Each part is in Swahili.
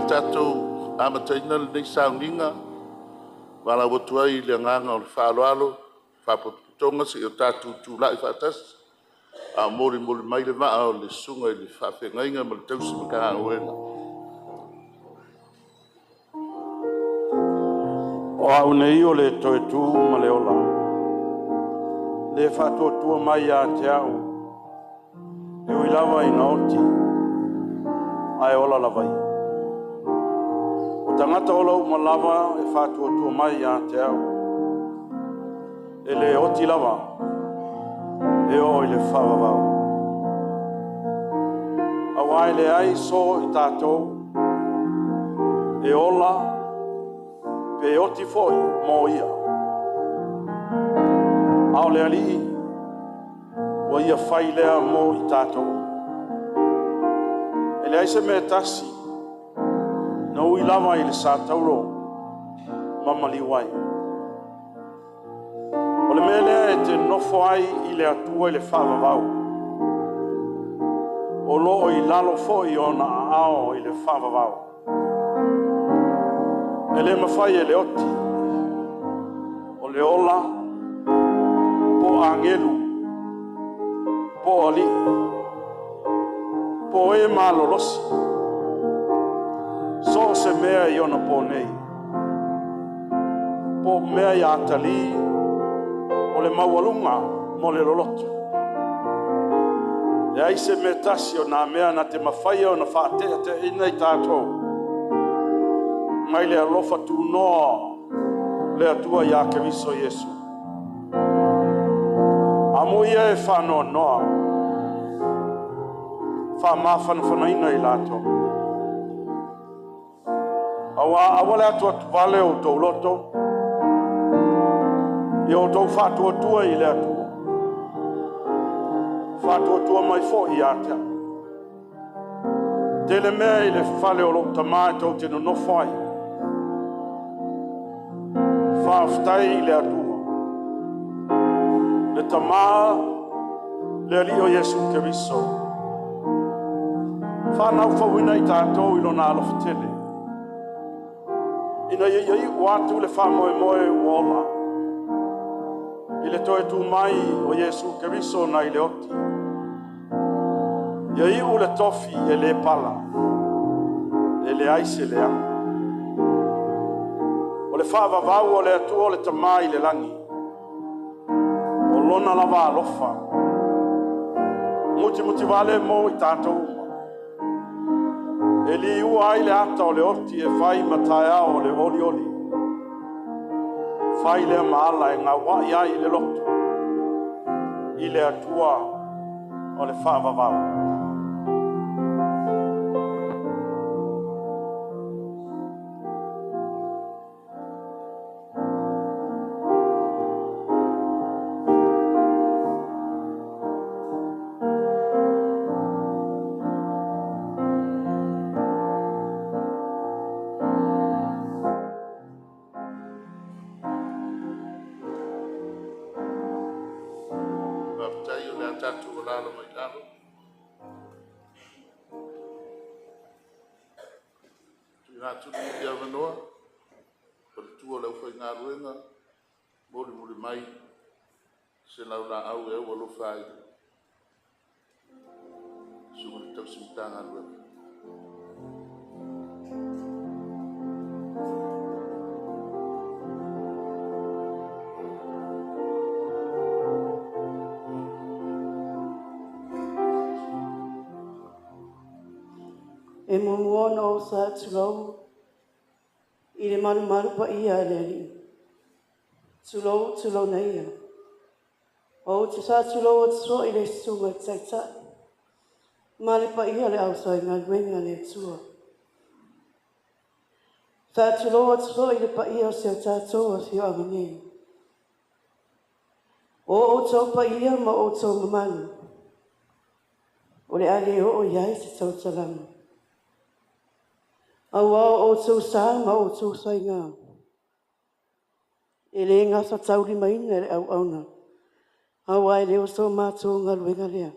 tatou amataina lenei sauniga valauatu ai le agaga o le fa'aloalo fa'apotopotoga se'i o tatou tula'i fa'atasi a molimoli mai le va'a o le suga i le fa'afegaiga ma le tausi makagauega o au nei o le toetū ma le ola le fa'atuatua mai iā te a'u e ui lava ina oti ae ola lavai o tangata ola uma lava e fa'atuatua mai iā te a'u e le oti lava e o i le fa'avavau auā e leai so i tatou e ola pe oti foi mo ia ao le ali'i ua ia fai lea mo i tatou e leai se mea tasi na ui lava i le sa tauro mamaliu ai o le mea lea e te nofo ai i le atua i le fa'avavau o lo'o i lalo fo'i ona a'ao i le fa'avavau e le mawhai e le oti o le ola po angelu po ali po e malolosi so se mea i ona po nei po mea i atali o le maualunga mo le loloto e ai se me tasi o nā mea na te mawhai o na whaatea te ina i tātou mai le alofa tu noa le atua ia Keriso Iesu. Amo ia e whanoa noa. Wha mawhanawhanaina i lato. Awa le atua tuvale o tau loto. I o tau whatuatua i le atua. Whatuatua mai fo i atea. Tele mea i le whale o lo tamā e tau te no whai. Whaftai i le atua. Le tamā, le ali o Iesu Keriso. Whanau whawina i tātou i lona alofa tele. Ina iai watu le whamoe moe uola. I le toe tu mai o Iesu Keriso na i le oti. Iai u le tofi e le pala. E le aise le anga. Le whaavavau o le atua o le tamā i le langi. O lona lava alofa. Muti vale mo i tātou uma. E li ua ai le ata o le oti e whai mataea o le oli oli. Whai le maala e ngā wai ai le loto. I le atua o le whaavavau. Muli mai se laula au e o lo fai su le tau simtanga lu e momono o sa tulau i le malu pa ia le li. Tulo nei. O te sa tulo o tso i le sunga tsaita. Male pa ia le au sai ngā wenga le tua. Sa tulo o tso i le pa ia o se o tātou o se o amane. O tso pa ia ma o tso mamanu. O le ale o iai se tau talamu. Awa o tso sa ma o tso sai ngā. E le ngā whatauri maina e au auna. Hawa e leo so mātou ngā luenga lea.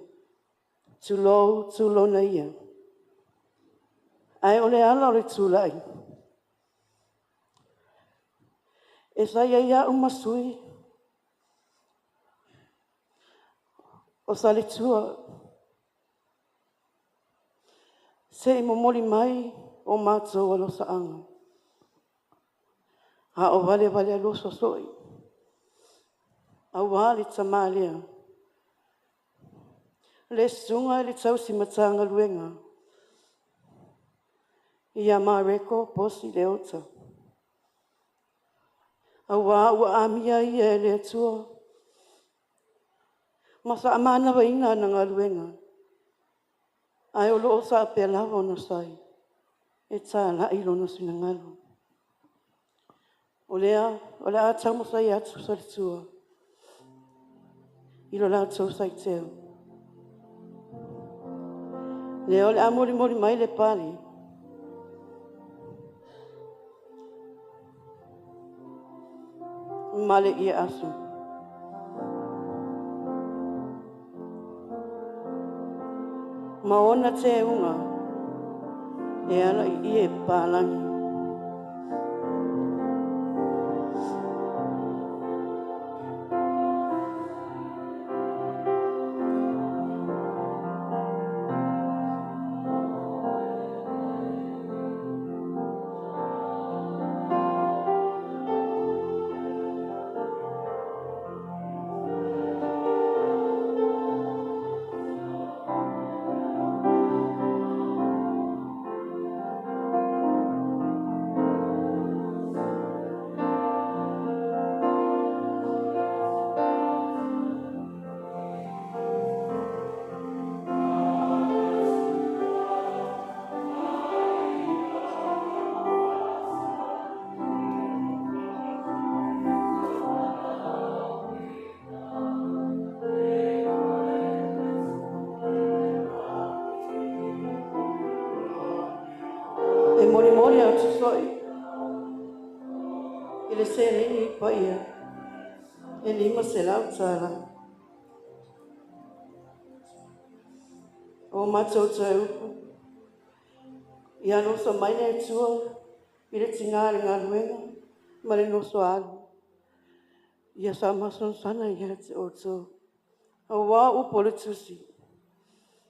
Tulo na ia. Ai o le ala o le tūlai. E sai ia o masui. O sa le tua. Se i momoli mai o mātou alo sa anga. Ha o vale vale alo so soi. Au wali tamalia. Le sunga le tau si matanga luenga. Ia Mareko posi le ota. AUVA'A amia ia le tua. Masa amana wa inga na ngā luenga. Ai o loo sa pe lava ona sai. E tā la ilo na sina ngalo. O lea tau mo sai atu sa le tua. Ilo la tau sai teo. Lea o le amori mori mai le pali. Male ia asu. Maona te unga. E ala i e pālangi. E mori mori au tusoi. I le se ringi pa ia. E lima se lau tala. O matou tai upu. Ia no sa mai ne tua. I le tingare ngā luenga. Ma le no so alu. Ia sa mason sana ia te oto. AUVA'A upo le tusi.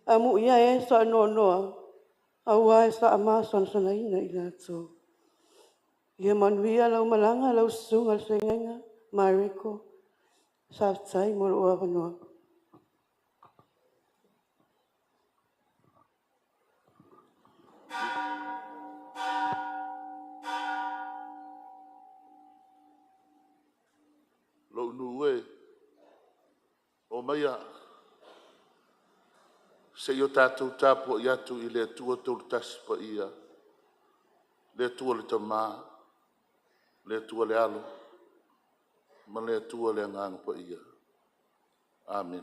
Amu ia e sa no noa. AUVA'A e sa ama sana sana ina i la tō. Ia manuia lau malanga lau sunga le sengenga. Mareko. Sa tai mo lo wanoa. Lo nuwe. O maia. Se yo tātou tāpua i atu i le tua tolu tasi pa ia. Le tua le tamā. Le tua le alo. Ma le tua le nganga pa ia. Amen.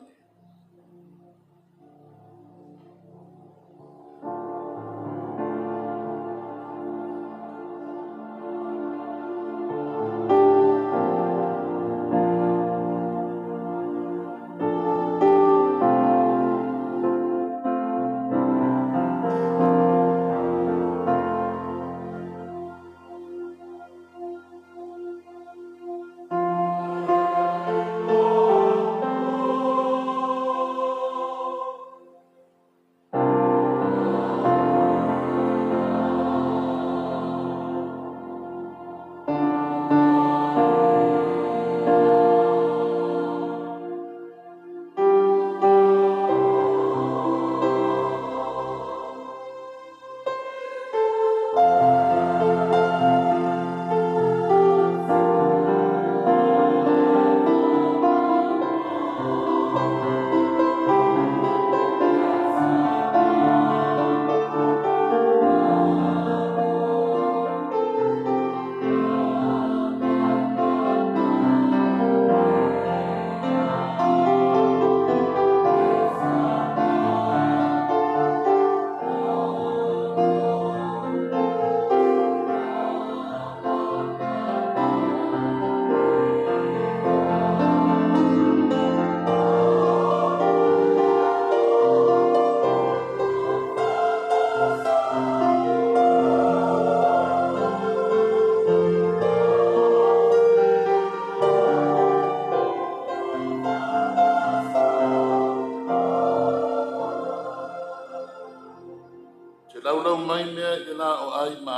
Laulau mai mea i nā o ai mā.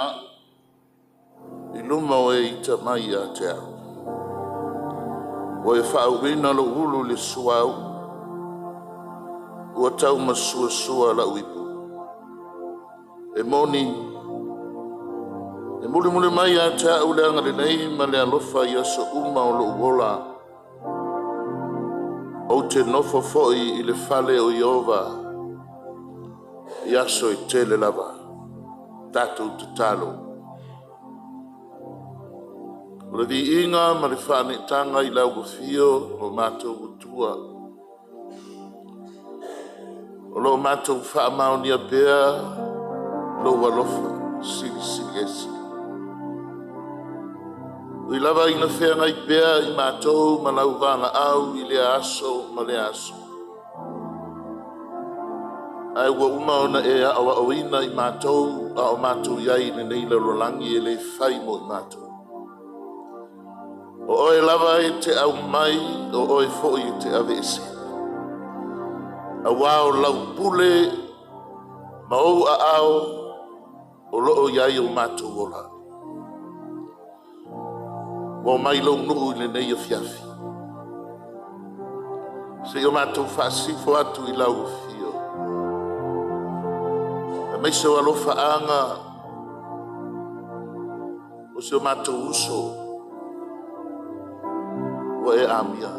I luma o e ita mai a te au. O e whaauina lo ulu le suau. Ua tau ma sua sua la uipu. E moni. E muli muli mai a te au le anga le nei ma le alofa i aso uma o lo uola. O te nofo foi i le fale o Iova. I aso i tele lava. Tātou te talo. O le vi inga ma le whane tanga i lau gofio o mātou utua. O lo mātou wha maonia bea lo walofa sili sili esi. Ui lava ina whea ngai bea i mātou ma lau vana au i le aso ma le aso. Ai ua uma ona e a awa oina i mātou a o mātou iai ne nei le rolangi e le whai mo i mātou. O oe lava e te au mai, o oe fo'i e te ave ese. A wao lau pule, ma ou a ao, o loo iai o mātou ola. Wa mai lau nuu i le nei a fiafi. Se o mātou whaasifo atu i lau fio. A meise o alofa anga, o se o mātou uso, o e amia.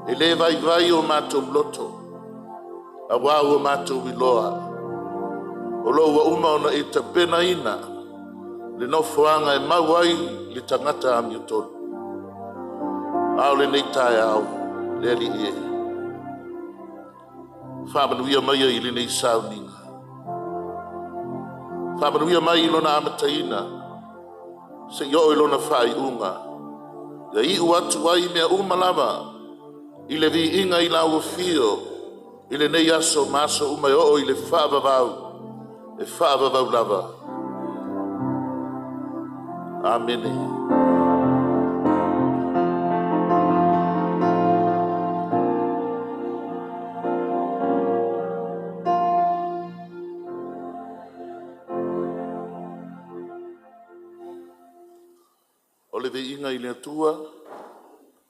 E le vai o mātou loto, a wau o mātou iloa. O lo wa uma ona e ta pena ina, le nofoanga e mauai le tangata ami o tonu. Ao le nei tae au, le ali e. Whamanuia mai i le nei sauninga. Whamanuia mai i lona amataina, se yo i lona whai unga. Ia i uatu ai mea umalama, i le vi inga i lau fio, i le nei aso maso umai o i le whaavavau, e whaavavau lava. Amene. O le vi inga i le atua,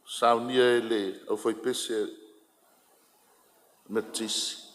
saunia e le au fai pese me tisi.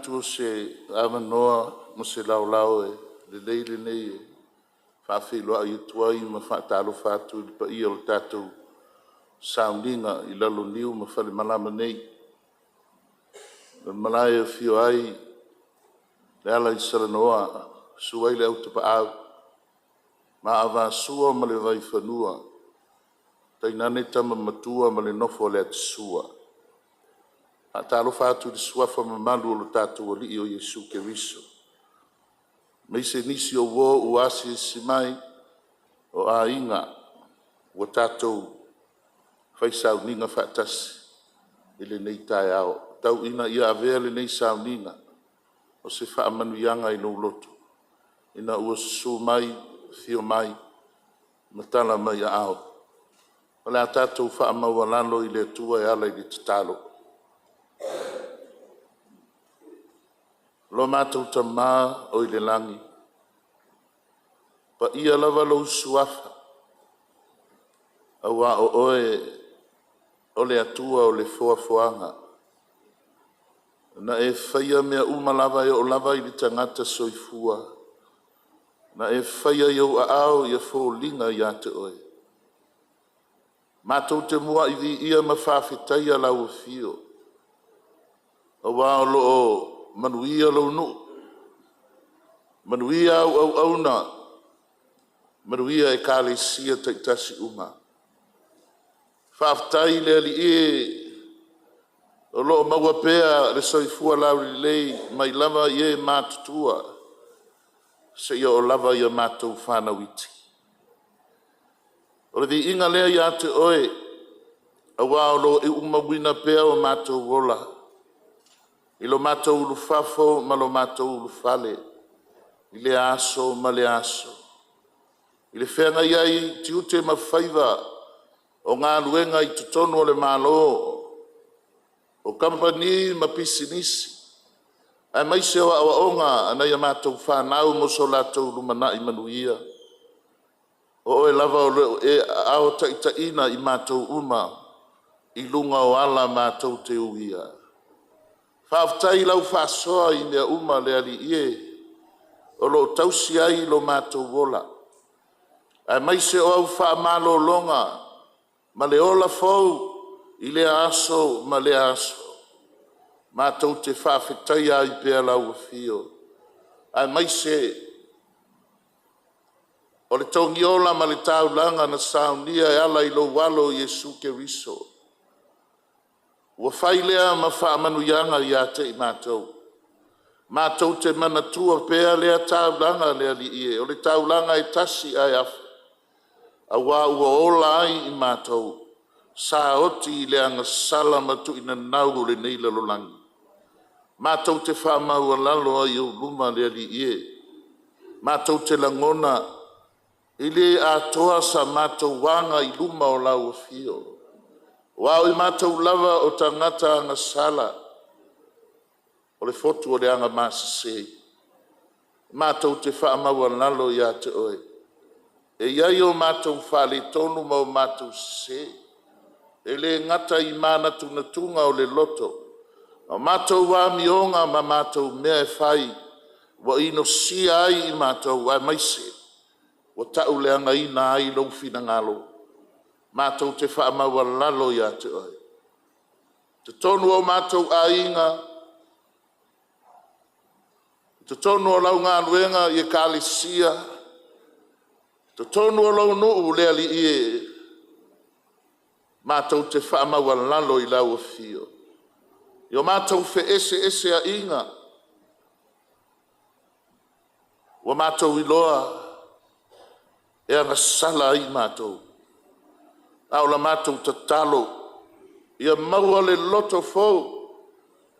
atu se amanoa mo se laulau e le nei e whawhiloa i tuai ma whaatalo whātu i pa ia o tātou saundinga i lalo niu ma whale malama nei. Malai e whio ai le ala i saranoa suai le au te pa au ma awa sua ma le vai whanua tainane tama matua ma le nofo le ati sua. A talo whātu di suafa ma malu o lo tātou o li o Yesu ke riso. Mei se nisi o wō uasi si mai o a inga o tātou whaisau ninga whaatasi i le nei tai ao. Tau ina ia avea le nei sau ninga o se whaamanuianga i no loto. Ina ua su mai, fio mai, matala mai a ao. O le a tātou whaamaualalo i le tua e ala i le tatalo. Lo mātou tamā o i le langi. Pa ia lava lo suafa. Awa o oe o le atua o le foafoanga. Na e whaia mea umalava e o lava i le tangata soifua. Na e whaia i o aao i a fōlinga i ate oe. Mātou te mua i vi ia ma whawhetai a lau fio. Awa o lo o manuia lo nu. Manuia au na. Manuia e kāle sia taitasi uma. Whaftai le ali e o lo maua pea le soifua lauri lei mai lava i e mātutua. Se ia o lava i a mātou whanawiti. O le vi inga lea i ate oe awa o lo e umawina pea o mātou wola. I lo mātou ulu fafo ma lo mātou ulu fale. I le aso ma le aso. I le whenga iai tiute ma whaiva o ngā luenga i tutonu o le malo. O kampani ma pisinisi. Ai maise o awa onga anai a mātou whanau mo so lātou lumana i manuia. O e lava o leo e ao taitaina i mātou uma. I lunga o ala mātou te uia. Whaftai lau whasoa i mea uma le ali ie. O lo tausi ai lo mātou wola. Ai maise o au whaamalo longa. Ma le ola fau i le aso ma le aso. Mātou te whawhetai ai pēr lau fio. Ai maise o le tongiola ma le taulanga na saunia e ala i lo walo Yesu ke riso. Ua whailea ma whaamanuianga i ate i mātou. Mātou te manatua pēr lea taulanga lea li ie. O le taulanga e tasi ai afu. A wā ua ola ai i mātou. Sa oti i lea ngasala matu ina nau le nei lalolangi. Mātou te whaamaua lalo ai o luma lea li ie. Mātou te langona. Ile a toa sa mātou wanga i luma o lau o fio. Wao i mātou lava o tangata ngasala. O le fotu o le anga māsisei. Mātou te whaamaua lalo i a te oe. E iai o mātou whale tonu mau mātou se. E le ngata i mana tunatunga o le loto. O mātou wā mionga ma mātou mea e whai. Wa ino si ai i mātou wā maise. Wa tau le anga ina ai lau fina ngalo. Mātou te whaamaua lalo i a te oe. Te tonu o mātou a inga. Te tonu o lau ngā luenga i e kālesia. Te tonu o lau nuu lea li ie. Mātou te whaamaua lalo i lau o fio. Io mātou fe ese a inga. Wa mātou i loa. E anga sala i mātou. Au la mātou ta talo. Ia maua le loto fau.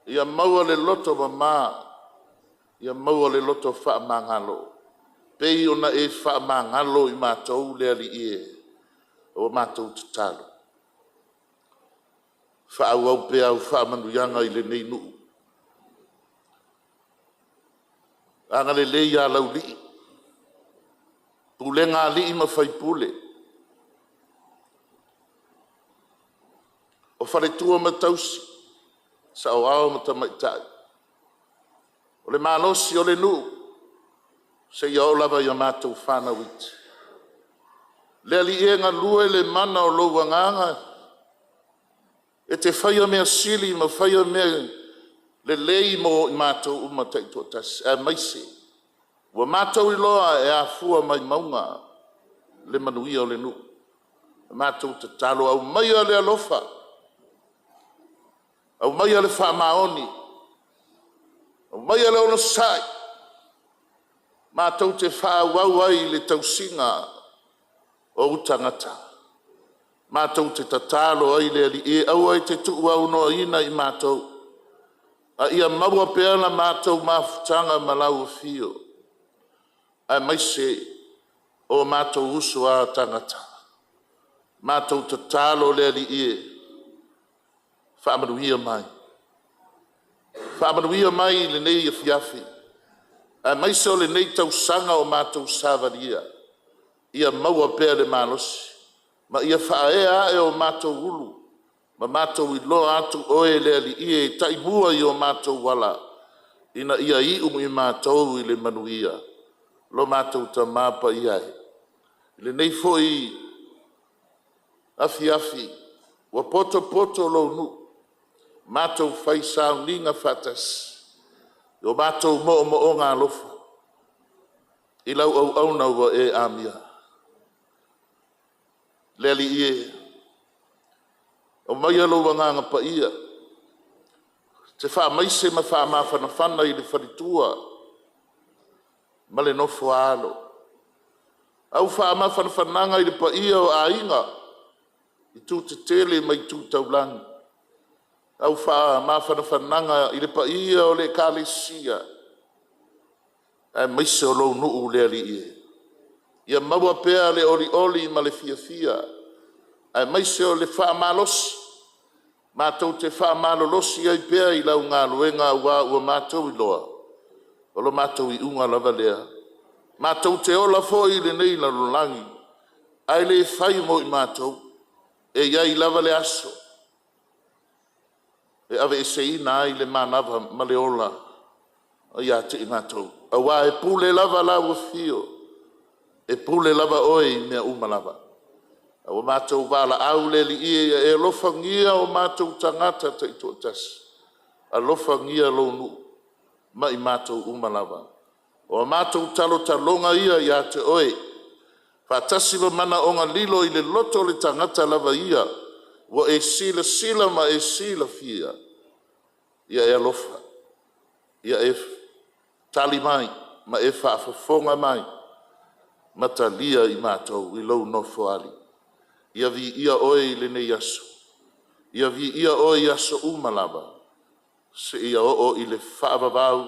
Ia maua le loto mamā. Ia maua le loto whaamangalo. Pei ona e whaamangalo i mātou lea li ie. O mātou ta talo. Whaau pe au whaamanuianga i le nei nuu. Anga le leia laulii. Pulenga li ima fai pule. O whare tua matausi. Sa o ao matamaitai. O le malosi o le nuu, se ia o lava ia mātou whānau iti. Le ali e ngā lue le mana o lou wanganga, e te whaia mea sili, ma whaia mea le lei mo i mātou uma taito tas, e maise. Wa mātou i loa e a fua mai maunga, le manuia o le nuu. Mātou te talo au maia le alofa, au maia le whaamaoni, au maia le ono sai. Mātou te whaawau ai le tausinga o utangata. Mātou te tatalo ai le ali e au ai te tuu au no ina i mātou. A ia maua peana mātou mafutanga malau fio. A maise o mātou usu a tangata. Mātou tatalo le ali e. Whaamanuia mai. Whaamanuia mai le nei a fiafi. A maise o le nei tausanga o mātou savaria. Ia maua pea le malosi. Ma ia whaea e o mātou ulu. Ma mātou i loa atu oe le ali ie e taimua i o mātou wala. Ina ia i i mātou i le manuia. Lo mātou ta māpa i ai. Le nei foi afi afi. Wa poto poto lo nu. Mātou whai sao ninga whatas. O mātou mo o ngā lofa. I lau au au nau wa e amia. Le ali ie. O mai alo wanganga pa ia. Te wha maise ma wha mawhana whana i le wharitua. Ma le nofo alo. Au wha mawhana whananga i le pa ia o a inga. I tū te tele mai tū taulangi. Au wha mawhana whananga i le pa ia o le kālesia. E maise o lou nuu le ali ie. Ia maua pea le oli oli ma le fia fia. E maise o le wha malosi. Mātou te wha malolosi ai pea i lau ngā luenga ua mātou i loa. Olo mātou i unga lava lea. Mātou te ola fo i le nei la lulangi. Ai le whai mo i mātou. E iai lava le aso. E ave e se ina ai le manava ma le ola. Ia te i mātou. Awa e pule lava la ua fio. E pule lava oi mea uma lava. O mātou wala au le li ia e lofa ngia o mātou tangata te ito tas. A lofa ngia lo nu. Ma i mātou umalawa. O mātou talo talonga ia ia te oe. Whātasiwa mana o ngā lilo i le loto le tangata lava ia. Wa e sila sila ma e sila fia. Ia e alofa. Ia e tali mai. Ma e whaafafonga mai. Mata lia i mātou i lau nofo ali. Ia vi ia oe i lene yaso. Ia vi ia oe yaso umalawa. Se ia o i le whaavavau.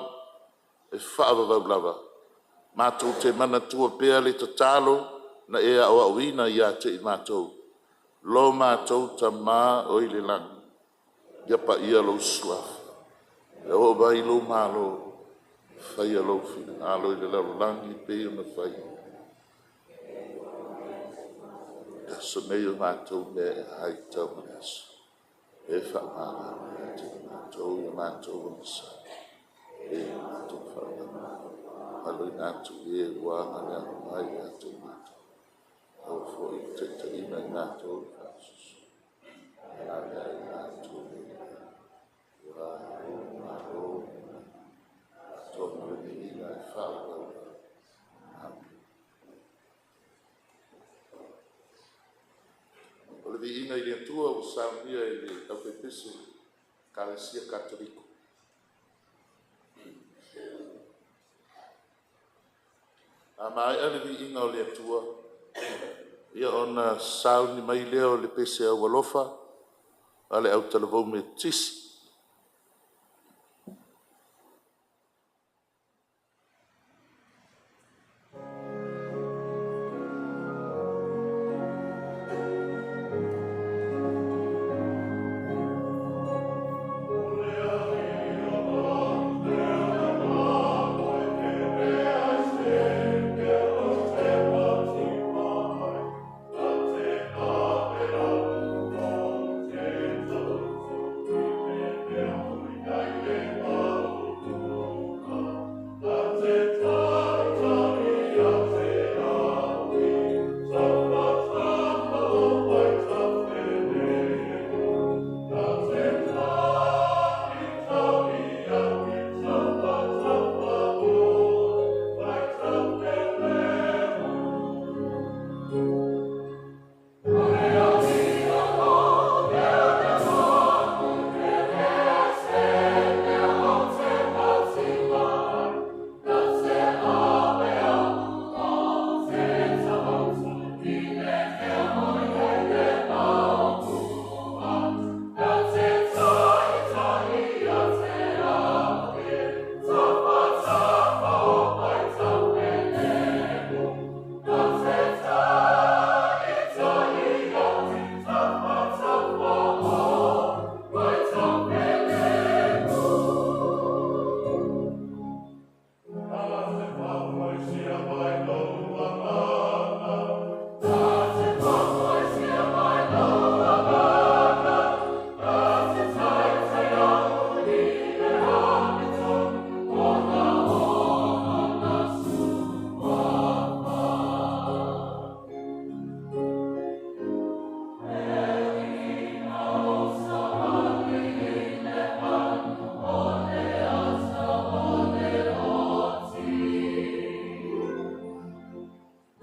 E whaavavau lava. Mātou te mana tua pea le tatalo. Na e a oa uina ia te i mātou. Lo mātou ta mā o i le langi. Ia pa ia lo suafa. Ia o vai lo mālo. Whai a lo whina. Alo i le lau langi pea na whai. So nei o mātou me hai tau manaso. E whaamana me te mātou i mātou o nisa. E mātou whaamana. Alo i nātou e wāna nea mai a te mātou. Au fo i te ina i mātou i whāsusu. Nā mea i mātou e wā o mātou. Mātou mawini ina i whaamana. O le viina i le atua o saunia i le taupepese Kalesia Katoliko. A mai ane viina o le atua ia ona sauni mai lea o le pese au alofa a le au talavou me tisi.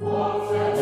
What's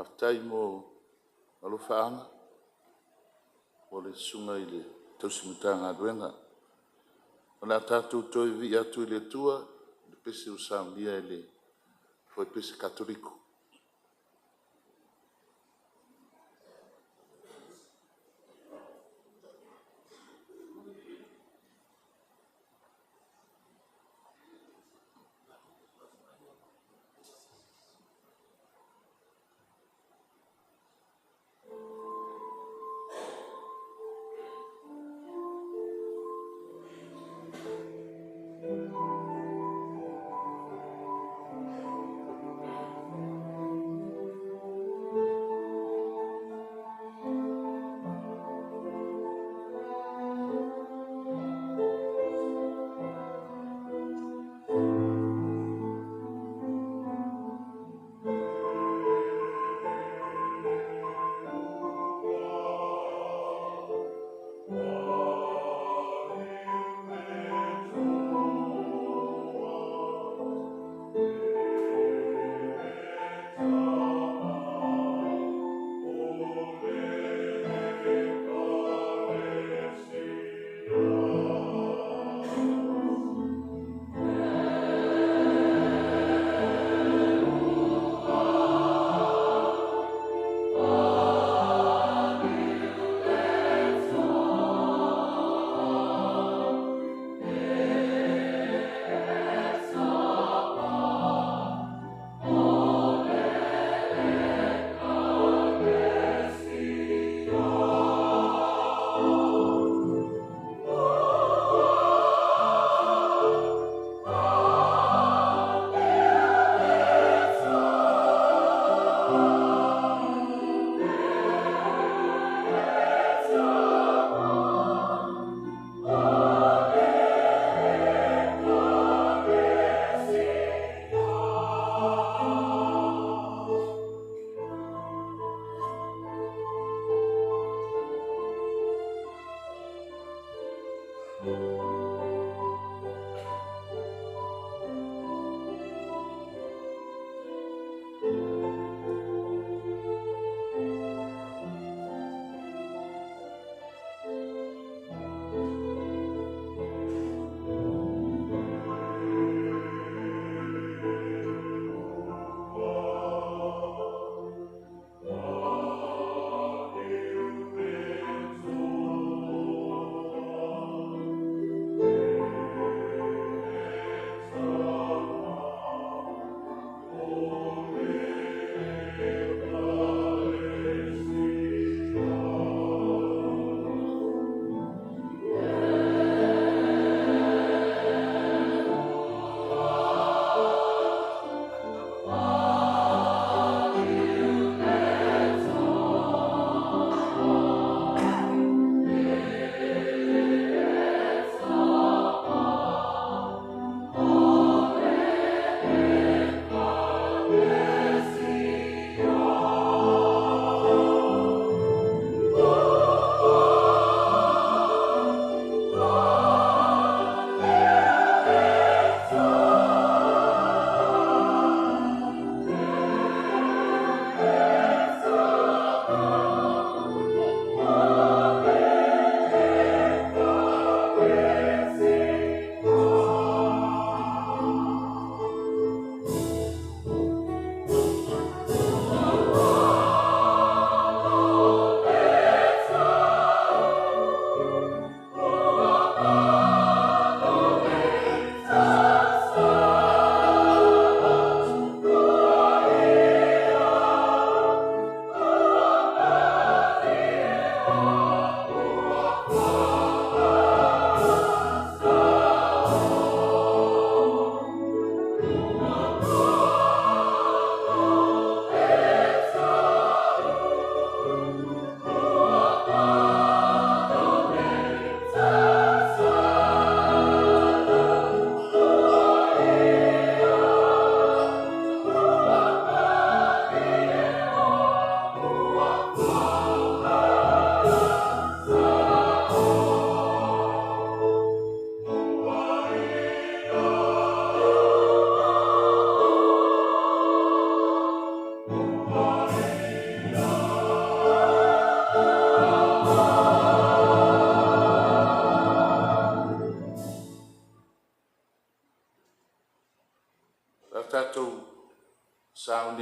aftai mo alofaanga o le sunga i le tausimitanga aduenga. O le tātou toi vi atu i le tua, le pese o saunia i le foi pese katoliku.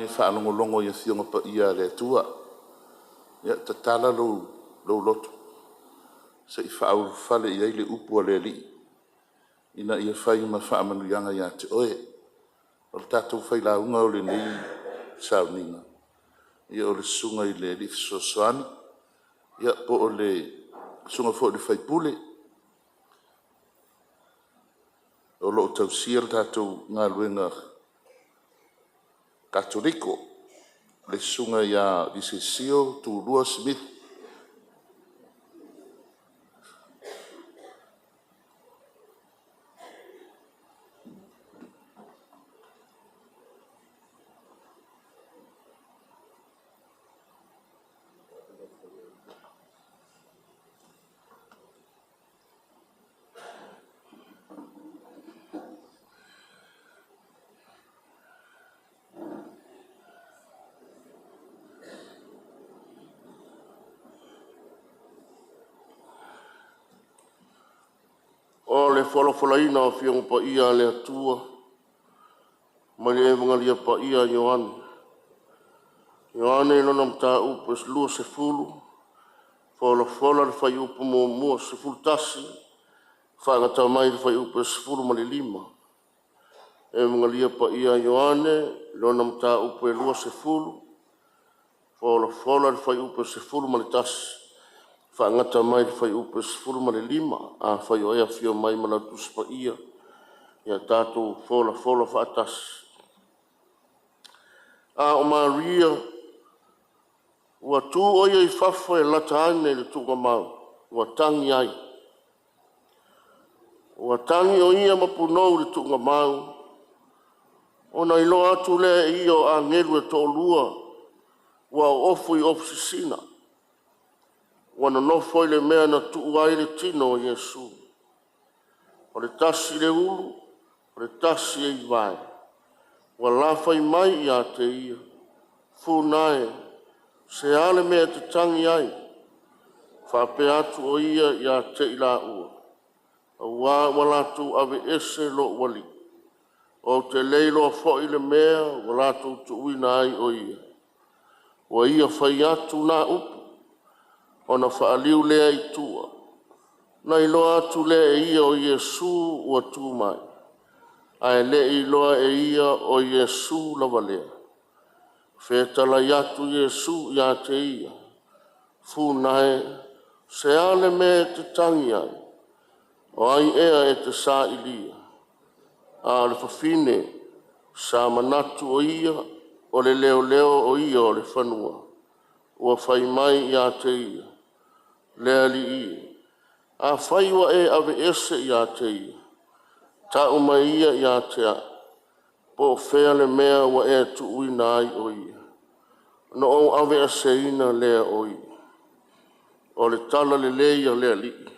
ni whaalongolongo ia fionga pa ia le tua. Ia tatala lo loto. Sa i whaau whale ia ile upua le li. Ina ia whai ma whaamanu yanga ia te oe. O le tātou whai launga o le nei sao ninga. Ia o le sunga i le li sosoani. Ia po o le sunga fo le whai pule. O lo tau sia le tātou ngā luenga Katoliko. Le sunga ia Disesio Tulua Smith. O le whalawhalaina o whionga pa ia le atua. Mai le evangalia pa ia Ioane. Ioane lona mta upa lua se fulu. Whalawhala le whai upa mua se fulu tasi. Whangata mai le whai upa se fulu ma le lima. Evangalia pa ia Ioane lona mta upa lua se fulu. Whalawhala le whai upa se fulu ma le tasi. Whangata mai whai upa sifuru ma le lima, a whai oea whio mai ma la tuspa ia, ia tātou whola whaatas. A o Maria, ua tū oia I whawha e lata ane le tūga mau, ua tangi ai. Ua tangi o ia mapunou le tūga mau, ona ilo atu lea I o a ngeru e tō lua, ua ofu I ofisisina. Wana no foi le mea na tu ai le tino o Yesu. O le tasi le ulu, o le tasi e I vai. Wa lafa I mai ia te ia. Funae, se ale mea te tangi ai. Whape atu o ia te ila ua. Wa walatu ave ese lo wali. O te leilo a foi le mea, walatu tu uina ai o ia. Wa ia whai atu na upu. Ona whaaliu lea I tua. Na iloa atu lea e ia o Yesu ua tū mai. Ai le iloa e ia o Yesu lava lea. Whetala I atu Yesu ia te ia. Funae, se ale me te tangi ai. O ai ea e te sa ilia. A le whawhine, sa manatu o ia, o le leo leo o ia o le whanua. Ua whai mai ia te ia. Lea li ia. A whaiwa e ave ese ia te ia. Ta uma ia ia te a. Po whea le mea wa e tu uina ai o ia. No o ave ese ina lea o ia. O le tala le leia lea li ia.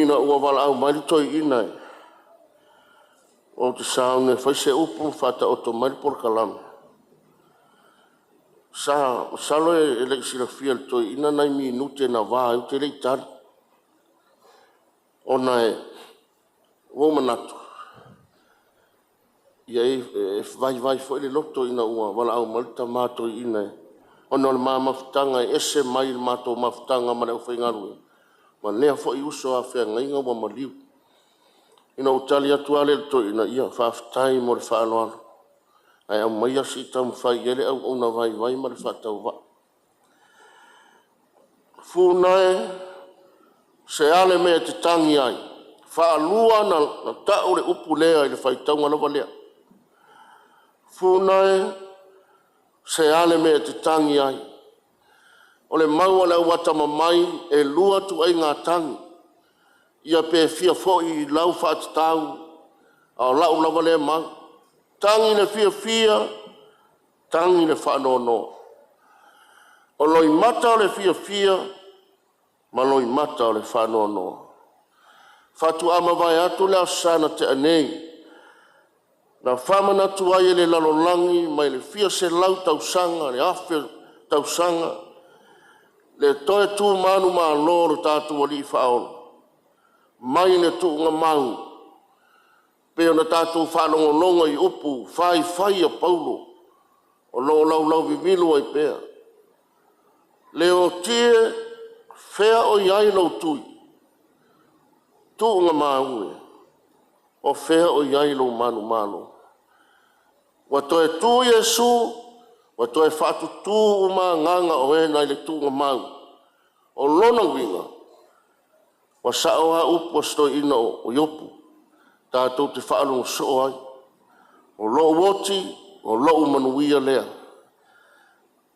Ina ua wala au mai toi ina e. O te saune, whai se upu whata o to mai por kalame. Salo e le sila fia le toi, ina nai minute na wā, e te rei tari. Ona e, wō manatu. Ia e vai fo le loto ina ua, wala au malita mātou ina e. Ona le maa mafutanga e ese mai le mātou mafutanga ma le ufai ngarue. Ma lea fo I uso a whea ngainga wa maliu. Ina utali atu ale le toi ina ia whaafitai mo le whaaloalo. Ai au mai asi tamu whai ele au ona vai ma le whaatau wa. Funae se ale mea te tangi ai. Whaalua na tau le upu lea I le whaitaunga lava lea. Funae se ale mea te tangi ai. O le maua le watama mai e lua tu ai ngā tangi. Ia pe fia foi lau whaatatau au lau lava le mau. Tangi le fia, tangi le whaanono. O loi mata o le fia, ma loi mata o le whaanono. Whatu ama vai atu le asana te anei. Na whamana tu ai le lalolangi mai le fia se lau tausanga, le afe tausanga. Le toe tu manu ma loro tātu wali whaono. mai le tu nga mau pe ona tātou whanongononga I upu whai a Paulo o lau vivilu ai pēr. Le o tie whea o iai lau tui tu nga maue o whea o iai lau manu. Wa toe tu Yesu, wa toe whatu tu uma nganga o e nai le tu nga mau. O lona winga, wa sao a upu a stoi ina o yopu, tātou te whaalungu so ai, o lo woti, o lo manuia lea.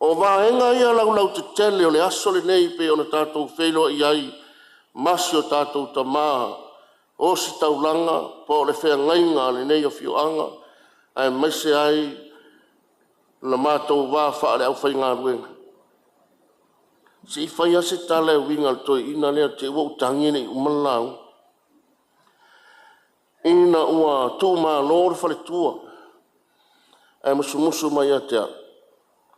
O vaenga ia lau te tele o le aso le nei pe o na tātou whelo I ai, masi o tātou tamaa, o si taulanga, po le whea ngainga le nei o fioanga, ai maise ai na mātou wā whaale au whai ngā ruenga. Si whai ase tala e winga le toi ina lea te ua utangi nei umalau. Ina ua tū mā lōre whale tua. Ai musu mai a te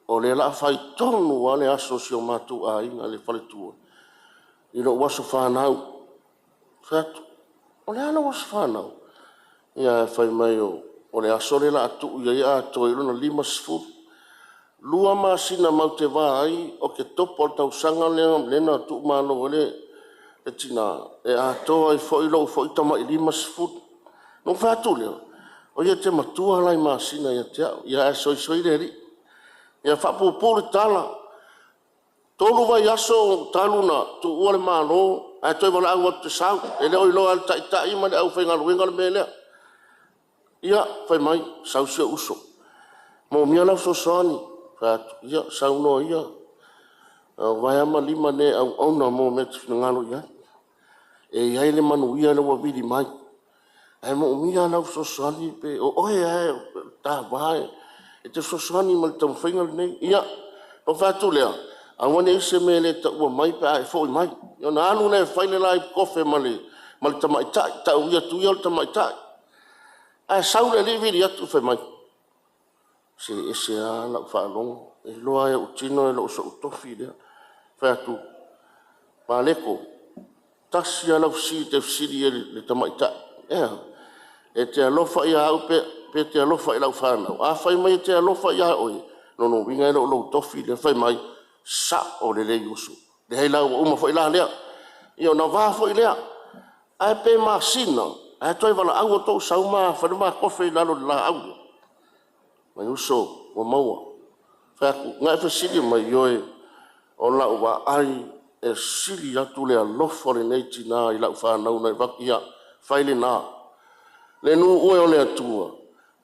o le la whai tonu a le aso si o mātou a inga le whale tua. Ina waso whanau. Whatu. O le ana waso whanau. Ia e whai mai o le aso le la atu ia a toi runa 5 sifuru. Lua masina mau te wā ai o ke topo o tau sanga lena tu malo le e tina e a toa I fwoi lau fwoi tama I 5 sifuru. Nō whātu leo. O ia te matua lai masina ia te au. Ia e soi le ri. Ia whapupuri tala. Tolu vai aso taluna tu ua le malo. A toi wala au atu te sau. E leo I loa al tai ma le au whainga luenga le me lea. Ia whai mai sau sia uso. Mo mia lau so soani. Ia sauno ia. Vai ama 5 ne au auna mo me te ngalo ia. E iai le manu ia le wawiri mai. Ai mo mia lau so soani pe o oe ai ta vai. E te so soani ma le tau whainga le nei. Ia. O whatu lea. Awane ise me le ta ua mai pe ai fōi mai. Ia na anu ne whaile lai kofe ma le tamaitai. Ta uia tu ia le tamaitai. Ai saure le viri atu whai mai. Se ese a lau whaalongo. E loa e utino e lau sa utofi lea. Whatu. Mareko. Tasi a lau si te fsiri e le tamaita. E te alofa ia au pe te alofa I lau whanau. A whai mai te alofa ia oi. Nono winga e lau utofi lea. Whai mai sa o le lei usu. Le hei lau uma whai la lea. Io na wā whai lea. Ai pe maa sina. Ai toi wala au o tau sauma. Whai maa kofe lalo la au lea. Mai uso o maua. Whaku, ngai whasiri mai ioe o lau wa ai e siri atu lea lofore nei tina I lau whanau nei wakia whaile nā. Le nu ue o lea tua.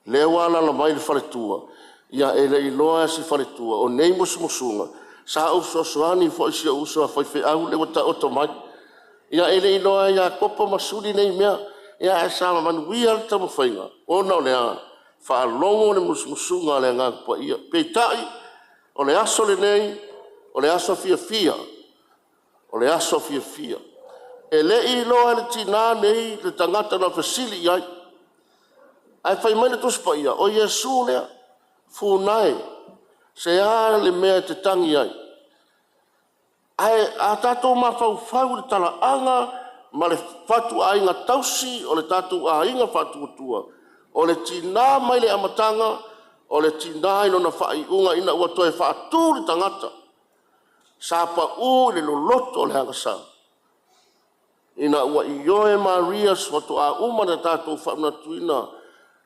Le wala la mai le whare tua. Ia e le iloa si whare tua. O nei musunga. Sa au soani fo isi uso a whaife au le wata oto mai. Ia e le iloa ia kopa masuri nei mea. Ia e sa manuia le tamu whainga. O nao lea. Whaalongo le musunga le ngā kupa ia. Peitai, o le aso le nei, o le aso fia. O le aso fia. E le I loa le tina nei, le tangata na fasili iai. Ai whai mai le tuspa ia, o Yesu lea, funai, se a le mea te tangi ai. Ai a tātou ma whau le tala anga, ma le whatu a inga tausi, o le tātou a inga whatu tua. O le tina mai le amatanga, o le tina ino na whai unga ina ua toe whaatu le tangata. Sapa u le loloto le hangasa. Ina ua ioe Maria swatu a uma na tātou whauna tuina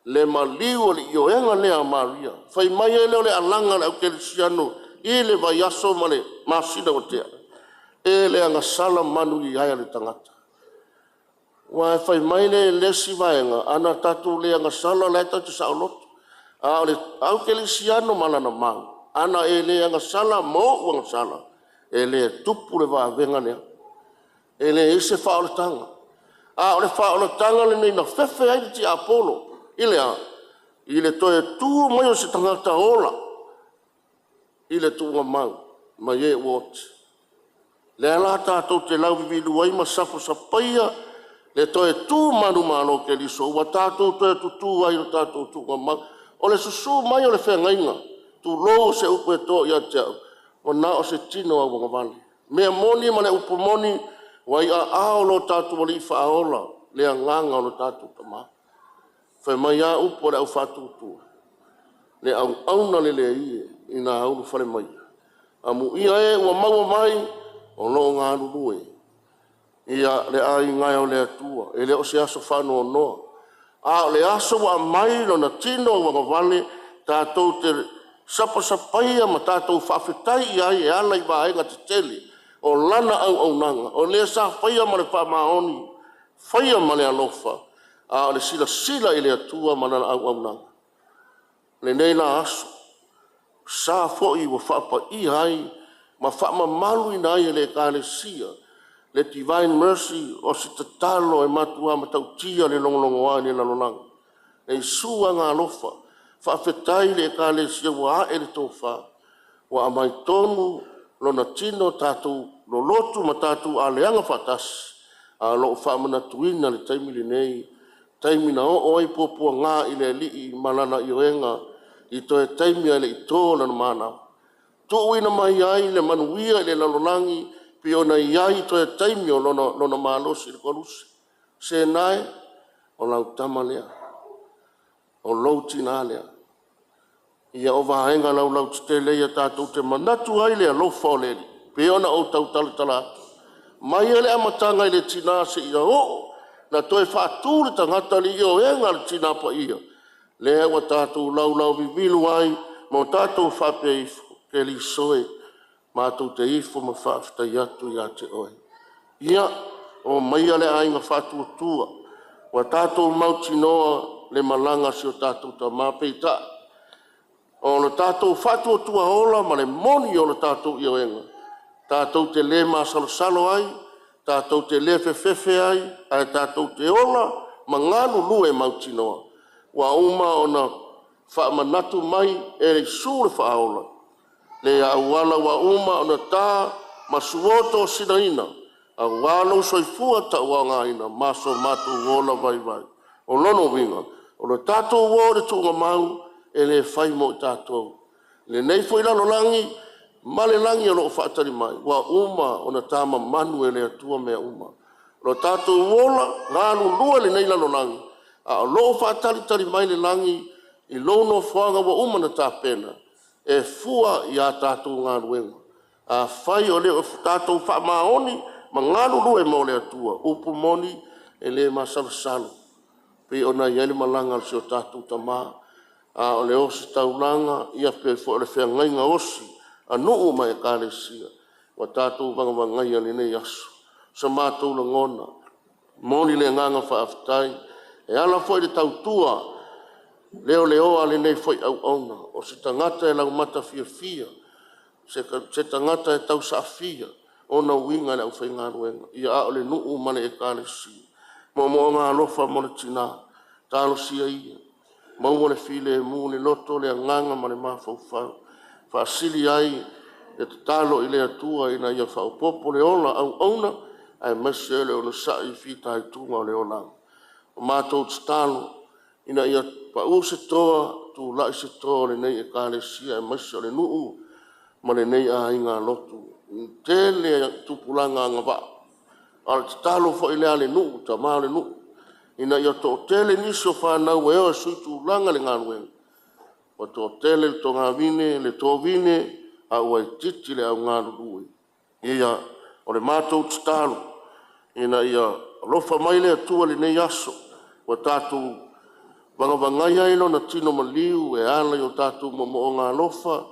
le maliu o le ioenga lea Maria. Whai mai e leo le alanga le au kelisiano I le vai aso ma le masina o tea. E le angasala manu I aia le tangata. Wa fai mai le lesi vaenga ana tatu le anga sala le tatu sa loto a le au kelisiano malana mau ana e le anga sala mo anga sala e le tupu le va venga le e le ise fa o tanga a o le fa o tanga le nei na fefe ai ti Apollo ile to e tu mai o se tanga ta ola ile tu nga mau mai e wat le ala tatu te lau vilu ai ma safu sapaia le toe tu manu ke liso wa tātou toe tutu ai o tātou tu ma o le susu mai o le whengainga tu lo se upe to ia te o na o se tino a wanga vale mea moni ma le upo moni Wai a lo tātou li whaola, le nganga o lo tātou tama. Whai mai a upo le au whātutua. Le au auna le ie, ina auru whare mai. Amu ia ua maua mai, o lo ngā rurue. Ia le ai ngai o le atua, le o se aso whānoa noa. Le aso wa mai lo na tino wanga vale, tātou te sapaia ma tātou whawhetai ai ala i waenga te tele. O lana au nanga, o le sa whaia ma le whamaoni, whaia ma le alofa, o le sila i le atua ma lana au nanga. Le nei la aso, sa fo'i wa whapa i hai, ma whama malu i nai le kālesia, le divine mercy o si tatalo e matua ma tau tia le longolongo ai le lalonanga. Le sua ngā lofa, whawhetai le kālesia wa ae le tō wha, wa amai tonu lona tino tātou lo lotu ma tātou a leanga whatasi, a lo whamana tuina le taimili nei, taimina o oi popua ngā i le li malana i oenga, i toe taimia le i tō lana mana. Tō uina mai ai le manuia i le lalonangi, pi ona iai toe taimio lona mālosi le kolusi. Se nai, o lau tama lea, o lou tina lea. Ia o vahenga lau te leia tātou te manatu ai lea lo whaoleli. Pe ona o tau tala atu. Mai ele amatanga i le tina se ia o, na toe whaatūre tangata li i o enga le tina pa ia. Lea wa tātou lau vivilu ai, mo tātou whapea ifu, ke li soe, mātou te ifu ma whaaftai atu ia te oe. Ia, o mai ale ai ngā whātua tua, wa tātou mauti noa le malanga si o tātou ta māpeita. O le tātou whātua tua hola, ma le moni o le tātou i oenga. Tātou te le māsalo ai, tātou te le fefefe ai, ai tātou te ola, ma ngānu lue mauti noa. Wa uma o na whaamanatu mai e le sūre whaola. Le auala wa uma o na tā masuoto sinaina, a walo soifua ta wanga ina, maso matu wola vai. O lono winga, o le tātou wore tunga mau, e le whai mo i tātou. Le nei fo ilano langi, ma le langi o loo whaatari mai, wa uma o na tāma manu e le atua mea uma. Lo tātou wola, ngānu lua le nei lano langi, a o loo whaatari mai le langi, i lono whanga wa uma na tāpena, e fua i a tātou ngānu enga. A whai o le o tātou whaamaoni, ma ngānu lua e mo le atua, upu moni e le masalasalo. Pe o na iele malanga si o tātou tamaa, a o le osi taulanga, ia pe fo le whea ngainga osi, a nuu mai e kālesia, wa tātou wangai ali nei aso. Sa mātou la ngona, moni le nganga whaaftai, e ala foi le tautua, leo ali nei foi au auna, o se tangata e lau mata fia, se tangata e tau sa fia, o na winga le au whaingaruenga, ia a o le nuu male e kālesia. Mo ngā lofa mo le tina, tālo sia ia, mau le file e mu le loto le nganga ma le mawhauwhau. Whaasili ai e te talo i le atua ina ia whaupopo le ola au auna, ai masi ele o le sai fita i tunga o le ola. O mātou te talo ina ia pau se toa, tu lai se toa le nei e kālesia e masi o le nuu, ma le nei a inga lotu. Tele tupulanga ngā wā. Ala te talo fo i lea le nuu, ta maa le nuu. Ina ia to tele niso whanau e o suitu langa le ngānuenga. O to tele to ngā vine, le tō vine, a ua i titi le au ngānu rui. Ia, o le mātou talo, ina ia lofa mai le atua le nei aso, o tātou wangawangai ailo na tino maliu, e ala i o tātou mo o ngā lofa,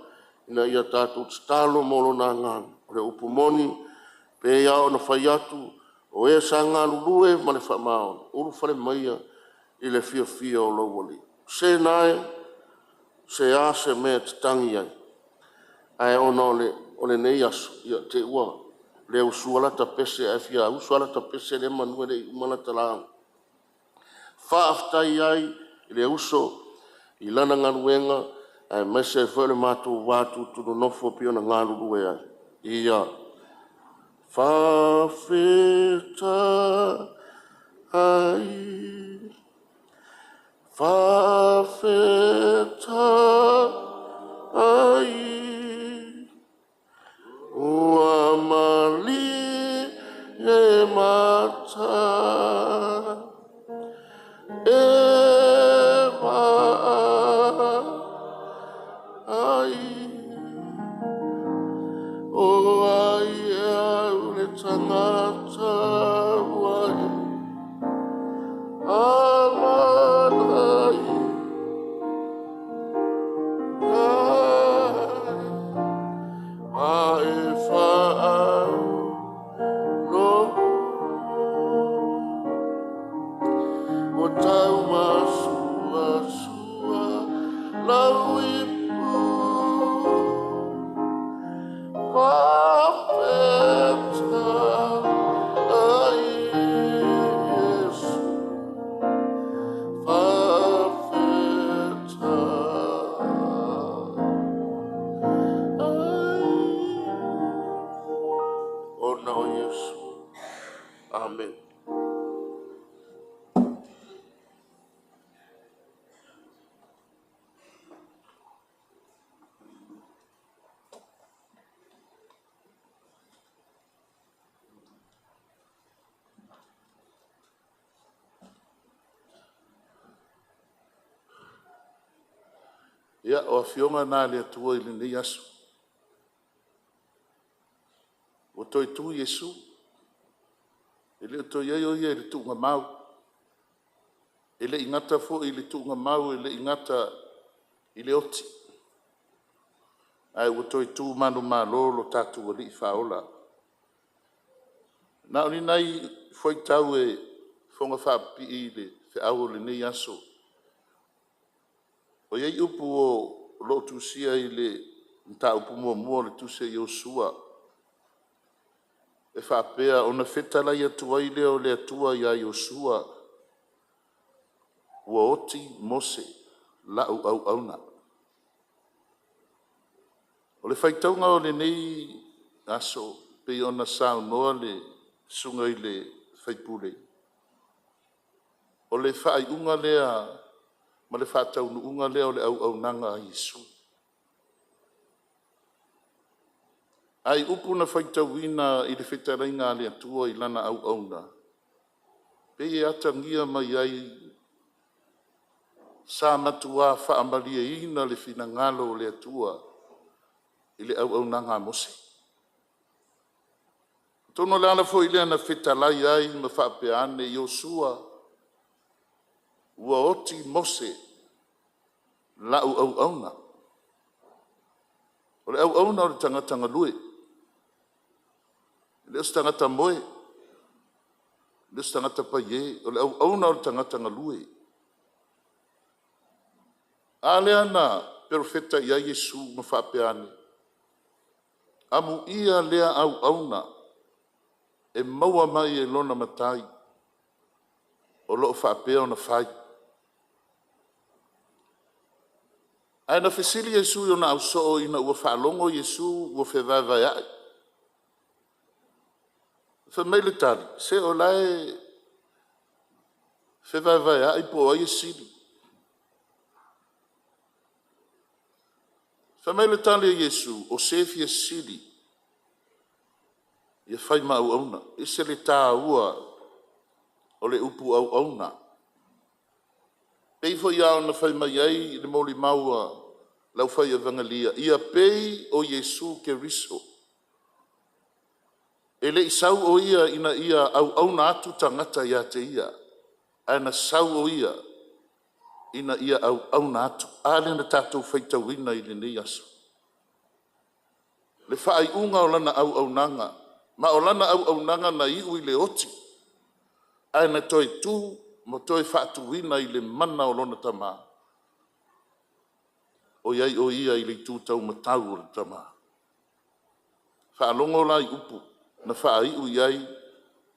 ina ia tātou talo molo nā ngānu. O le upumoni, pe ia o na whai atu, o e sa ngā lulue ma le whamao, uru whare maia i le fia o lauali. Se nae, se a se mea te tangi ai. Ai ona o le nei aso, ia te ua, le usualata pese e fia, usualata pese le manua le umalata lao. Whaaftai ai, i le uso, i lana ngaruenga, ai mese e whele mātou wātu tunu nofo pio na ngā lulue ai. Ia, Whawheta ai, whawheta ai, ua mali e ai, o ai au le tangata wai, alanai, ai whaau, no, o tau masua sua, laulii pu, whapeta, ai Yesu, whapeta, ai, o no Yesu, amen. Ia o fionga nā le atua i le nei aso. O toi tu Yesu. E le toi iai o ia i le tuunga mau. E le ingata fo i le tuunga mau, e le ingata i le oti. Ai o toi tu manu malo lo tatu o li i whaola. Na oni nai foi tau e fonga whapi i le whiau le nei aso. O iei upu o lo tusia i le nta upu mua le tusia i o sua. E whapea ona whetala i atua i leo le atua i a i o sua. Ua oti mose lau au auna. O le whaitaunga o le nei aso pe ona sao noa le sunga i le whaipule. O le whai unga lea ma le whātaunu unga lea o le au nanga a Yesu. Ai upu na whaitauina i le whetarainga le atua i lana au auna. Pe e atangia mai ai sa matua whaamalia ina le whina ngalo le atua i le au nanga mose. Tono le ana fo i le ana whetalai ai ma whapeane i Yosua. Ua oti mose la au auna. O le au auna o le tangata lue. Le os tangata moe. Le os tangata paie. O le au auna o le tangata lue. Ale ana perfeta ia Yesu ma whapeane. Amu ia lea au auna. E maua mai e lona matai. O loo whapea o na whai. Ai na fesili Yesu yo na au soo ina ua whaalongo Yesu ua whewawai ai. Whamele tari, se o lai whewawai ai po ai sili. Whamele tari Yesu o sefia sili. Ia whai ma au auna. Ise le tā ua o le upu au auna. Peifo ia o na whai mai ai le moli maua lau whai evangelia. Ia pei o Yesu ke riso. E le isau o ia ina ia au auna atu tangata ia te ia. Aina sau o ia ina ia au auna atu. Ale na tātou whaitawina i le nei aso. Le whaai unga o lana au nanga. Ma o lana au nanga na iu i le oti. Aina toi tu mo toi whaatuwina i le mana o lona tama. O iai o ia i le tūtau matau o le tama. Whaalongo lai upu. Na whaai u iai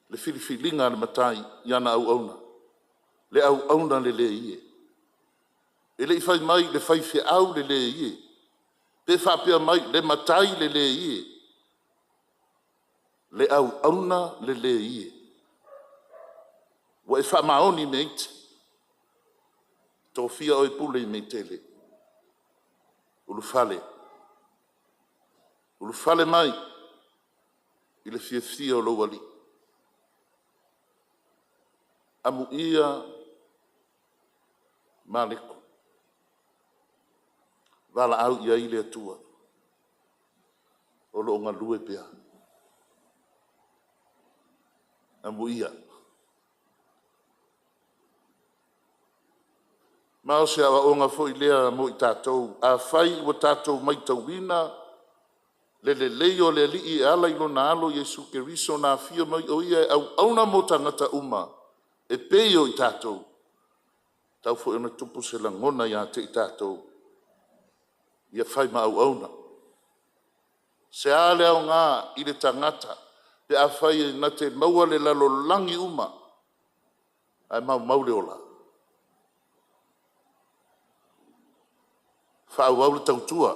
le whiliwhilinga le matai iana au auna. Le au auna le ie. E le i whai mai le whai whi au le ie. Pe whapea mai le matai le ie. Le au auna le ie. Wa e whamaoni meite. Tō fia o e pule i meitele. Ulufale. Ulufale mai. I le fia o lo wali. Amu ia Mareko. Wala au ia i le atua. O lo ngā lue pia. Amu ia. Mao se awa o ngā fo i lea mo i tātou. A whai o tātou mai tauina. Le leo le li i ala ilo na alo Yesu ke riso na fia mai o ia au auna mo tangata uma. E peio i tātou. Tau fo ina tupu se la ngona ia te i tātou. Ia whai ma au auna. Se ale au ngā i le tangata. Pe a whai na te maua le lalo langi uma. Ai mau le ola. Whau au le tautua.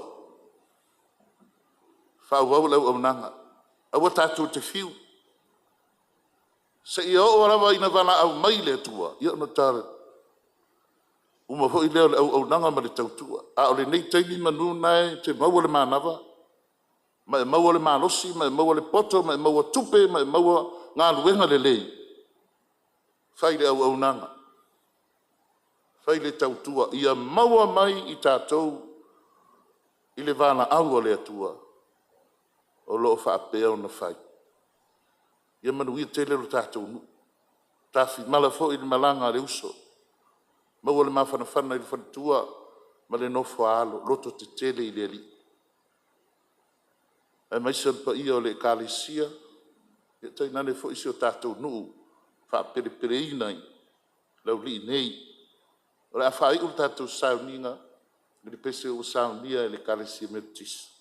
Whau au lau au nanga. Awa tātou te whiu. Se i o rawa ina wana au mai le tua. Ia ona tāre. Uma hoi leo le au nanga ma le tautua. A o le nei teimi manu nai te maua le manawa. Ma e maua le malosi, ma e maua le poto, ma e maua tupe, ma e maua ngā luenga le lei. Whai le au nanga. Whai le tautua. Ia maua mai i tātou i le vana au o le atua. O loo whaapea o na whai. Ia manu ia tele lo tātou nu. Tāwhi mala fo i le malanga le uso. Maua le mawhanawhana i le whanatua, ma le nofo alo, loto te tele i le li. Ai maisa pa ia o le kālesia, ia tai nane fo isi o tātou nuu, whaapere pere inai, laulii nei. O le a whai ulu tātou sauninga, i le pese o saunia i le kālesia metisa.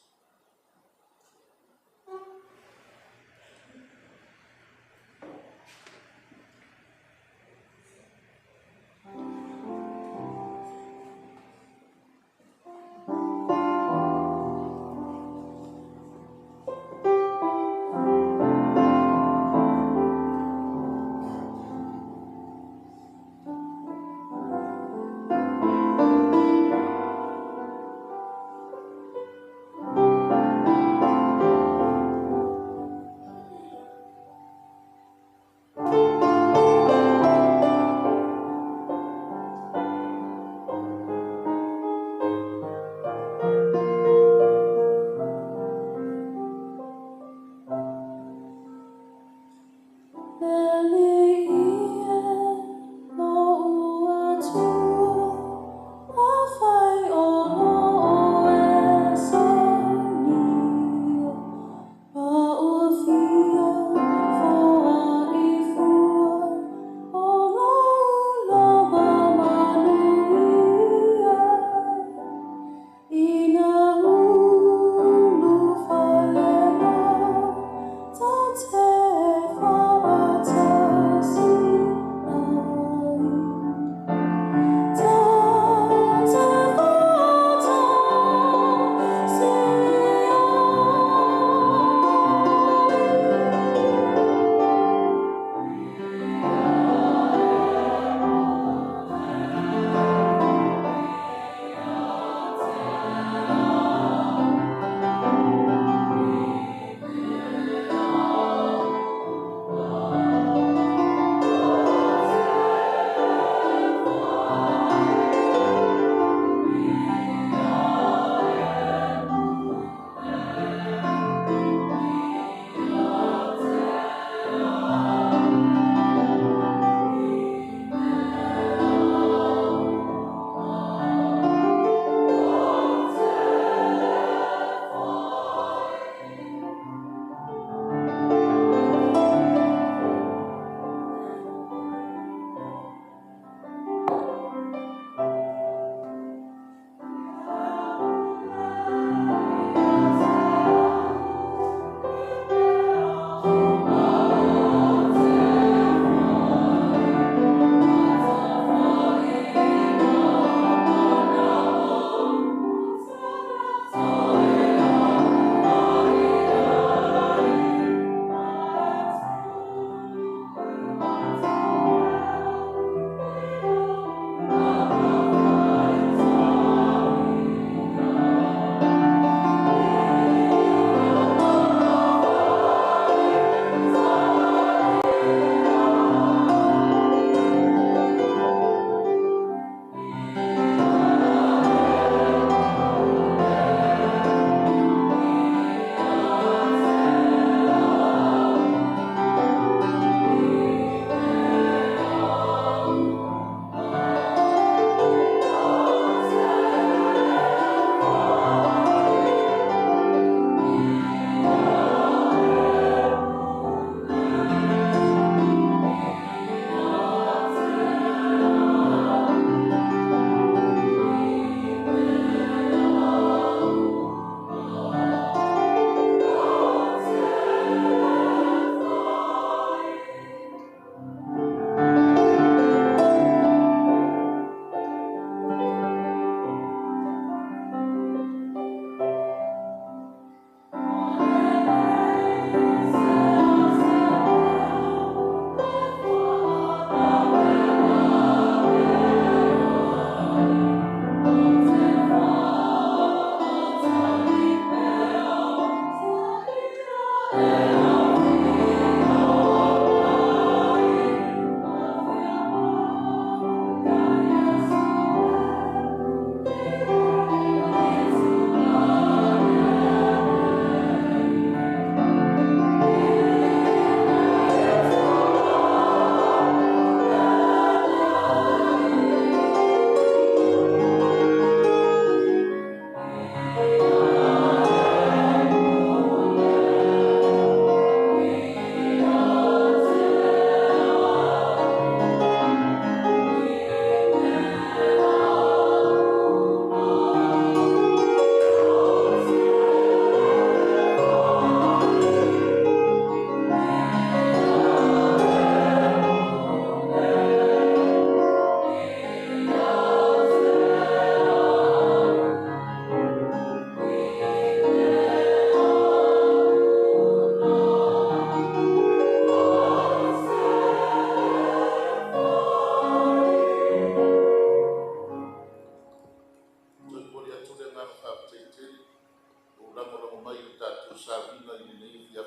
tātou sāwina i nei fia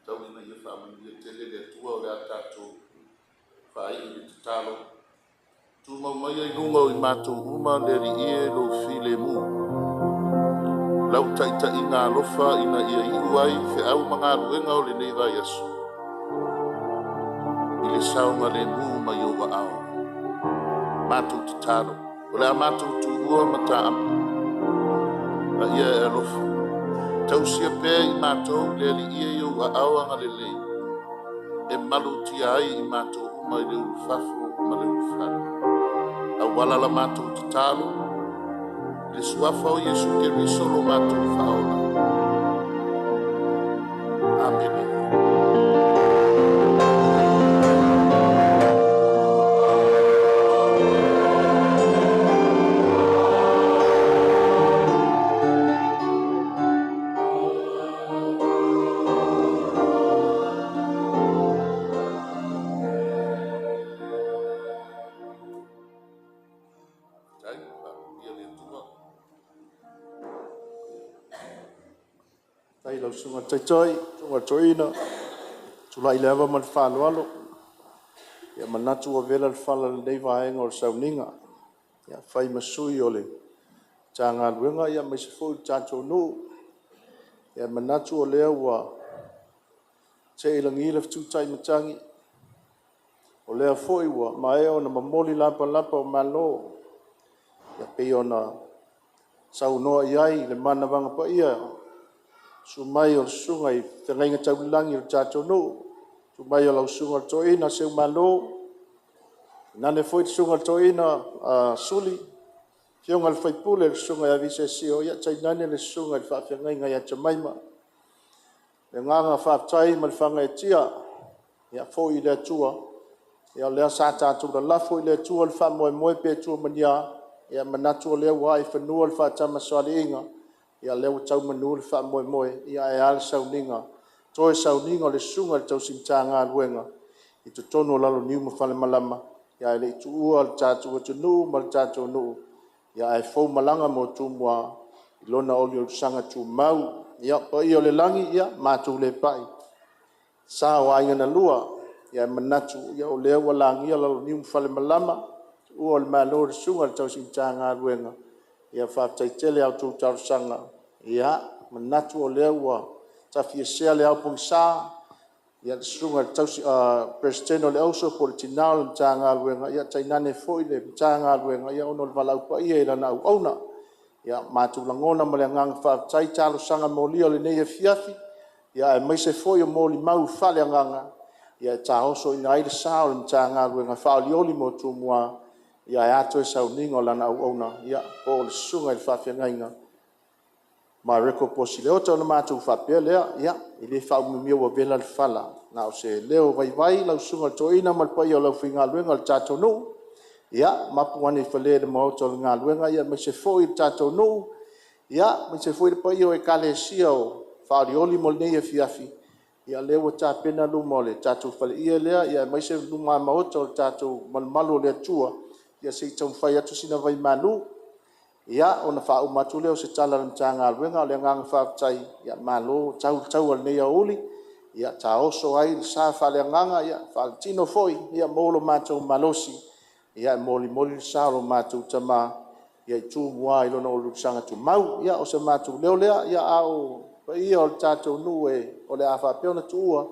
tau ina ia whamani ia tele le tua o le a tātou whai i te talo. Tu mau mai ai runga o i mātou uma le ri ie lo file mu. Lau taita i ngā lofa ina ia i uai fe au mga ruenga o le nei vai asu. I le saunga le mu mai o wa au. Mātou te talo. O le a mātou tu ua mata ampi. A ia e alofa. Tau sia pē i mātou le li ia i o wa au anga le lei. E malu tia ai i mātou uma i le ulufafo ma le ulufafo. A wala la mātou te talo. Le suafa o Yesu ke risolo mātou whaola. Amen. Tai lau sunga tai, sunga toina, tula i lewa man whālualo. Ia manatu o vela le whala le nei vaenga o le sauninga. Ia whai masui o le tā ngā luenga, ia mai se fōi tātou nō. Ia manatu o lea ua te ilangi le ftutai matangi. O lea fōi ua mae o na mamoli lapa o malo. Ia pei o na sau noa iai le mana wanga pa ia. Sumai o sunga i whengainga taulangi o tātou no. Sumai o lau sunga toina seu malo. Nane foi sunga toina suli. Fionga le whaipule le sunga ia vise sio. Ia tai nane le sunga i whengainga ia tamaima. Le nganga whaatai ma le whanga e tia. Ia foi le atua. Ia lea sa tātou la lafo i le atua le whamoe moe pe atua mania. Ia manatu o lea wai whanua le whaatama soale inga. Ia leo tau manu le wha moe moe, ia e ale sauninga. Toe sauninga le sunga le tau simta ngā luenga. I tu tono lalo niu ma whale malama. Ia e le i tu ua le tātou atu nuu ma le tātou nuu. Ia e fau malanga mo tu mua i lona oli o sanga tu mau. Ia pa i o le langi, ia mātou le pai. Sā o ainga na lua, ia e manatu, ia o leo wa langi, ia lalo niu ma whale malama. Ua le malo le sunga le tau simta ngā luenga. Ia whaatai tele au tū tau sanga. Ia, manatu o lea ua tawhia sea le au pung sā. Ia sunga tau presidente o le auso po le tinao le mta ngā luenga. Ia tainane foi le mta ngā luenga. Ia ono le walau pa ia ila na au auna. Ia mātu langona ma le ngang whaatai talo sanga moli o le neia fiafi. Ia e maise foi o moli mau whale anganga. Ia tā oso ina aile sā o le mta ngā luenga. Whaoli oli mo tū mua. Ia e ato e sau ningo lana au auna. Ia o le sunga i whawhia ngainga. Mareko posi leo tau na mātou whapea lea. Ia, i le whau mimia wa vela le whala. Nā o se leo vai lau sunga toina malpai o lau whi ngā luenga le tātou nou. Ia, mapu ane i whale le maoto le ngā luenga. Ia, mai se fōi le tātou nou. Ia, mai se fōi le pai o e kale sia o whaori oli mo le nei e fiafi. Ia leo ta pena luma o le tātou whale ia lea. Ia, mai se luma maoto le tātou malmalo le atua. Ia se i tau whai atu sina vai manu. Ia, ona whao matu leo se tala le mta ngā luenga o le nganga whaatai. Ia, malo, tau al nei a uli. Ia, ta oso ai, sa whale nganga, ia, whale tino foi. Ia, molo mātou malosi. Ia, moli sa lo mātou tama. Ia, i tū mua i lona o luksanga tu mau. Ia, o se mātou leo lea. Ia, au, pa ia o le tātou nu e, o le a whapeona tu ua.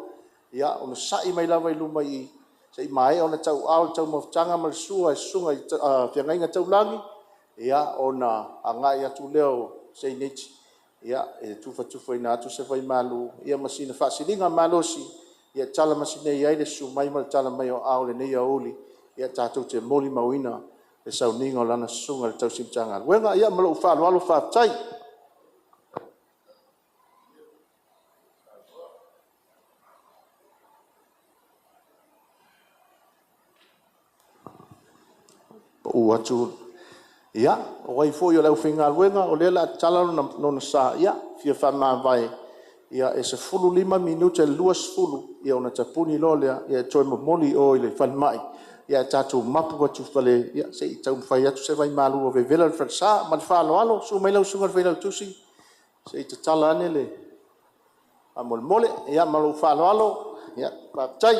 Ia, ona sai mai lava i luma i. Se i mai ona tau au tau mawtanga ma le sua e sunga i whiangainga tau langi. Ia ona angai atu leo se i neti. Ia e tufa ina atu se vai malu. Ia masina whaasiringa malosi. Ia tala masina i aile su mai ma tala mai o au le nei a uli. Ia tātou te moli mauina le sauninga o lana sunga le tau simtanga. Wenga ia malo whaalo alo whaatai. O atu ia o wai foi o lau whinga luenga o lela talano no na sa ia fia whama vai ia e se 15 minuta luas fulu ia ona tapuni lolea ia toi moli o ile whanmai ia tātou mapu watu whale ia se i tau mwhai atu se vai malu o vevela le fransa ma le whalo alo su mai lau sunga le whailau tusi se i te tala ane le a mole mole ia malu fa alo alo ia pa tai